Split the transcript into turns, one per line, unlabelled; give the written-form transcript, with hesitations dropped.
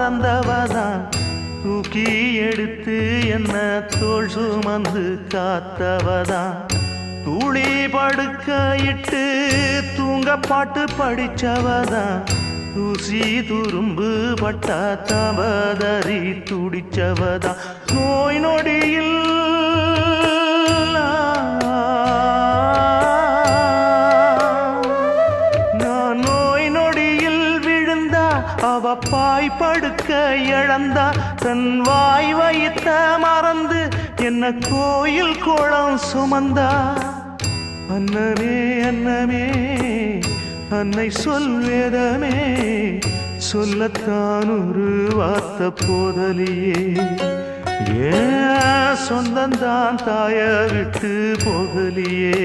மறந்தவதான் தூக்கி எடுத்து என்ன தோள் சுமந்து காத்தவதான் தூளி படுக்கையிட்டு தூங்க பாட்டு படிச்சவதான் தூசி துரும்பு பட்டா தவதறி துடிச்சவதான் நோய் நொடியில் நான் நோய் நொடியில் விழுந்தா அவ பாய் படுக்க இழந்தா தன் வாய் வைத்த மறந்து என்ன கோயில் கோலம் சுமந்தா அன்னமே அன்னமே அன்னை சொல் வேதமே சொல்லத்தான் ஒரு வார்த்தை போதலியே ஏன் சொந்தந்தான் தாய விட்டு போகலியே